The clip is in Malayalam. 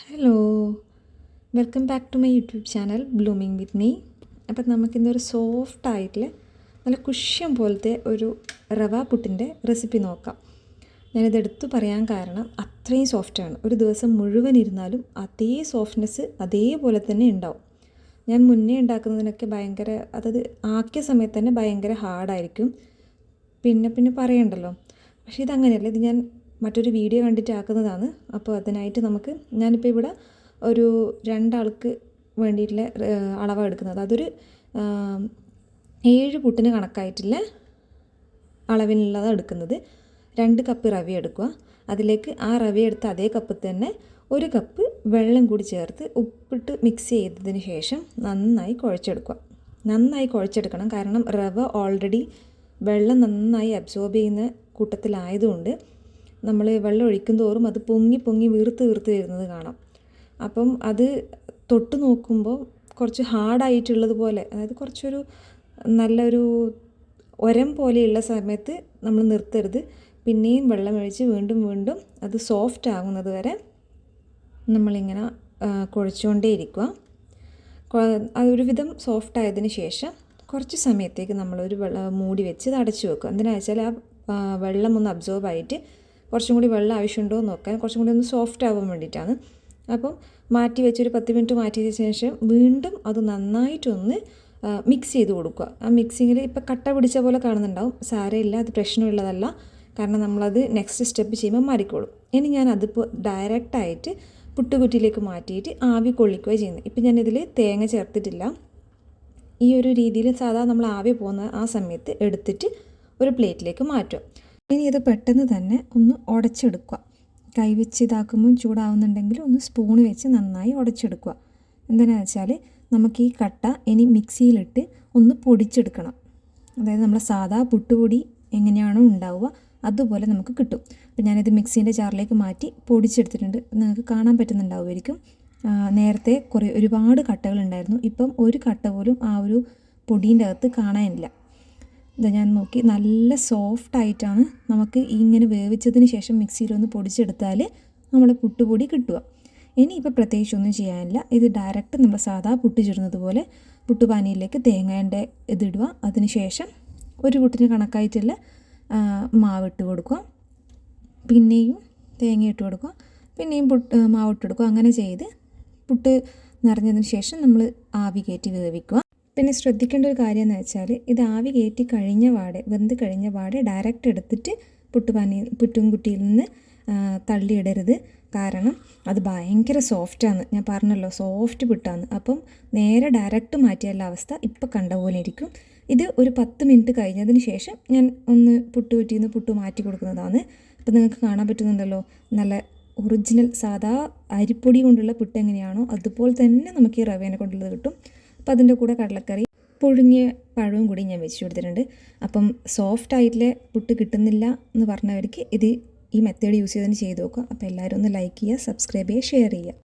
Hello, welcome back to my YouTube channel blooming with me. അപ്പം നമുക്കിന്നൊരു സോഫ്റ്റായിട്ടുള്ള നല്ല കുഷ്യൻ പോലത്തെ ഒരു റവ പുട്ടിൻ്റെ റെസിപ്പി നോക്കാം. ഞാനിതെടുത്ത് പറയാൻ കാരണം അത്രയും സോഫ്റ്റാണ്. ഒരു ദിവസം മുഴുവൻ ഇരുന്നാലും അതേ സോഫ്റ്റ്നെസ് അതേപോലെ തന്നെ ഉണ്ടാവും. ഞാൻ മുന്നേ ഉണ്ടാക്കുന്നതിനൊക്കെ അതായത് ആക്കിയ സമയത്ത് തന്നെ ഭയങ്കര ഹാർഡായിരിക്കും. പിന്നെ പറയണ്ടല്ലോ. പക്ഷേ ഇതങ്ങനെയല്ല. ഇത് ഞാൻ മറ്റൊരു വീഡിയോ കണ്ടിട്ട് ആക്കുന്നതാണ്. അപ്പോൾ അതിനായിട്ട് ഞാനിപ്പോൾ ഇവിടെ ഒരു 2 ആൾക്ക് വേണ്ടിയിട്ടുള്ള അളവാണ് എടുക്കുന്നത്. അതൊരു 7 പുട്ടിന് കണക്കായിട്ടുള്ള അളവിനുള്ളതാണ് എടുക്കുന്നത്. 2 കപ്പ് റവ എടുക്കുക. അതിലേക്ക് ആ റവ എടുത്ത അതേ കപ്പ് തന്നെ 1 കപ്പ് വെള്ളം കൂടി ചേർത്ത് ഉപ്പിട്ട് മിക്സ് ചെയ്തതിന് ശേഷം നന്നായി കുഴച്ചെടുക്കണം. കാരണം റവ ഓൾറെഡി വെള്ളം നന്നായി അബ്സോർബ് ചെയ്യുന്ന കൂട്ടത്തിലായതുകൊണ്ട് നമ്മൾ വെള്ളം ഒഴിക്കും തോറും അത് പൊങ്ങി വീർത്ത് വരുന്നത് കാണാം. അപ്പം അത് തൊട്ട് നോക്കുമ്പോൾ കുറച്ച് ഹാർഡായിട്ടുള്ളതുപോലെ, അതായത് കുറച്ചൊരു നല്ലൊരു ഒരം പോലെയുള്ള സമയത്ത് നമ്മൾ നിർത്തരുത്. പിന്നെയും വെള്ളമൊഴിച്ച് വീണ്ടും അത് സോഫ്റ്റ് ആകുന്നത് വരെ നമ്മളിങ്ങനെ കുഴച്ചുകൊണ്ടേയിരിക്കുക. അതൊരുവിധം സോഫ്റ്റ് ആയതിന് ശേഷം കുറച്ച് സമയത്തേക്ക് നമ്മളൊരു മൂടി വെച്ച് ഇത് അടച്ചു വെക്കുക. എന്തിനാണെന്ന് വെച്ചാൽ ആ വെള്ളം ഒന്ന് അബ്സോർബ് ആയിട്ട് കുറച്ചും കൂടി വെള്ളം ആവശ്യമുണ്ടോ എന്ന് നോക്കാൻ, കുറച്ചും കൂടി ഒന്ന് സോഫ്റ്റ് ആവാൻ വേണ്ടിയിട്ടാണ്. അപ്പം മാറ്റി വെച്ചൊരു 10 മിനിറ്റ് മാറ്റിയതിന് ശേഷം വീണ്ടും അത് നന്നായിട്ടൊന്ന് മിക്സ് ചെയ്ത് കൊടുക്കുക. ആ മിക്സിങ്ങിൽ ഇപ്പോൾ കട്ട പിടിച്ച പോലെ കാണുന്നുണ്ടാവും. സാരമില്ല, അത് പ്രശ്നമുള്ളതല്ല. കാരണം നമ്മളത് നെക്സ്റ്റ് സ്റ്റെപ്പ് ചെയ്യുമ്പോൾ മാറിക്കോളും. ഇനി ഞാൻ അതിപ്പോൾ ഡയറക്റ്റായിട്ട് പുട്ടുകുറ്റിയിലേക്ക് മാറ്റിയിട്ട് ആവി കൊള്ളിക്കുകയാണ് ചെയ്യുന്നത്. ഇപ്പം ഞാനിതിൽ തേങ്ങ ചേർത്തിട്ടില്ല. ഈ ഒരു രീതിയിൽ സാധാരണ നമ്മൾ ആവി പോകുന്ന ആ സമയത്ത് എടുത്തിട്ട് ഒരു പ്ലേറ്റിലേക്ക് മാറ്റുക. ഇനി ഇത് പെട്ടെന്ന് തന്നെ ഒന്ന് ഉടച്ചെടുക്കുക. കൈവച്ച് ഇതാക്കുമ്പോൾ ചൂടാവുന്നുണ്ടെങ്കിൽ ഒന്ന് സ്പൂൺ വെച്ച് നന്നായി ഉടച്ചെടുക്കുക. എന്താണെന്ന് വെച്ചാൽ നമുക്ക് ഈ കട്ട ഇനി മിക്സിയിലിട്ട് ഒന്ന് പൊടിച്ചെടുക്കണം. അതായത് നമ്മൾ സാധാ പുട്ടുപൊടി എങ്ങനെയാണോ ഉണ്ടാവുക അതുപോലെ നമുക്ക് കിട്ടും. അപ്പോൾ ഞാനിത് മിക്സീൻ്റെ ജാറിലേക്ക് മാറ്റി പൊടിച്ചെടുത്തിട്ടുണ്ട്. നിങ്ങൾക്ക് കാണാൻ പറ്റുന്നുണ്ടാവുമായിരിക്കും. നേരത്തെ ഒരുപാട് കട്ടകളുണ്ടായിരുന്നു. ഇപ്പം ഒരു കട്ട പോലും ആ ഒരു പൊടീൻ്റെ അകത്ത് കാണാനില്ല. ഇത് ഞാൻ നോക്കി, നല്ല സോഫ്റ്റായിട്ടാണ് നമുക്ക് ഇങ്ങനെ വേവിച്ചതിന് ശേഷം മിക്സിയിലൊന്ന് പൊടിച്ചെടുത്താൽ നമ്മുടെ പുട്ടുപൊടി കിട്ടുക. ഇനിയിപ്പോൾ പ്രത്യേകിച്ചൊന്നും ചെയ്യാനില്ല. ഇത് ഡയറക്റ്റ് നമ്മൾ സാധാ പുട്ട് ചുടുന്നത് പോലെ പുട്ടുപാനിയിലേക്ക് തേങ്ങേൻ്റെ ഇതിടുക. അതിന് ശേഷം ഒരു പുട്ടിന് കണക്കായിട്ടുള്ള മാവിട്ട് കൊടുക്കുക. പിന്നെയും തേങ്ങ ഇട്ട് കൊടുക്കുക. പിന്നെയും മാവിട്ട് കൊടുക്കുക. അങ്ങനെ ചെയ്ത് പുട്ട് നിറഞ്ഞതിന് ശേഷം നമ്മൾ ആവി കയറ്റി വേവിക്കുക. പിന്നെ ശ്രദ്ധിക്കേണ്ട ഒരു കാര്യം എന്ന് വെച്ചാൽ ഇത് ആവി കയറ്റി വെന്ത് കഴിഞ്ഞ പാടെ ഡയറക്റ്റ് എടുത്തിട്ട് പുട്ടും കുട്ടിയിൽ നിന്ന് തള്ളിയിടരുത്. കാരണം അത് ഭയങ്കര സോഫ്റ്റാണ്. ഞാൻ പറഞ്ഞല്ലോ, സോഫ്റ്റ് പുട്ടാണ്. അപ്പം നേരെ ഡയറക്റ്റ് മാറ്റിയുള്ള അവസ്ഥ ഇപ്പം കണ്ട പോലെ ഇരിക്കും. ഇത് ഒരു 10 മിനിറ്റ് കഴിഞ്ഞതിന് ശേഷം ഞാൻ ഒന്ന് പുട്ടുകുറ്റിയിൽ നിന്ന് പുട്ട് മാറ്റി കൊടുക്കുന്നതാണ്. അപ്പം നിങ്ങൾക്ക് കാണാൻ പറ്റുന്നുണ്ടല്ലോ, നല്ല ഒറിജിനൽ സാധാ അരിപ്പൊടി കൊണ്ടുള്ള പുട്ട് എങ്ങനെയാണോ അതുപോലെ തന്നെ നമുക്ക് ഈ റവേനെ കൊണ്ടുള്ളത് കിട്ടും. അപ്പോൾ അതിൻ്റെ കൂടെ കടലക്കറി, പുഴുങ്ങിയ പഴവും കൂടി ഞാൻ വെച്ച് കൊടുത്തിട്ടുണ്ട്. അപ്പം സോഫ്റ്റ് ആയിട്ടുള്ള പുട്ട് കിട്ടുന്നില്ല എന്ന് പറഞ്ഞവർക്ക് ഈ മെത്തേഡ് യൂസ് ചെയ്തതിന് ചെയ്ത് നോക്കുക. അപ്പോൾ എല്ലാവരും ഒന്ന് ലൈക്ക് ചെയ്യുക, സബ്സ്ക്രൈബ് ചെയ്യുക, ഷെയർ ചെയ്യുക.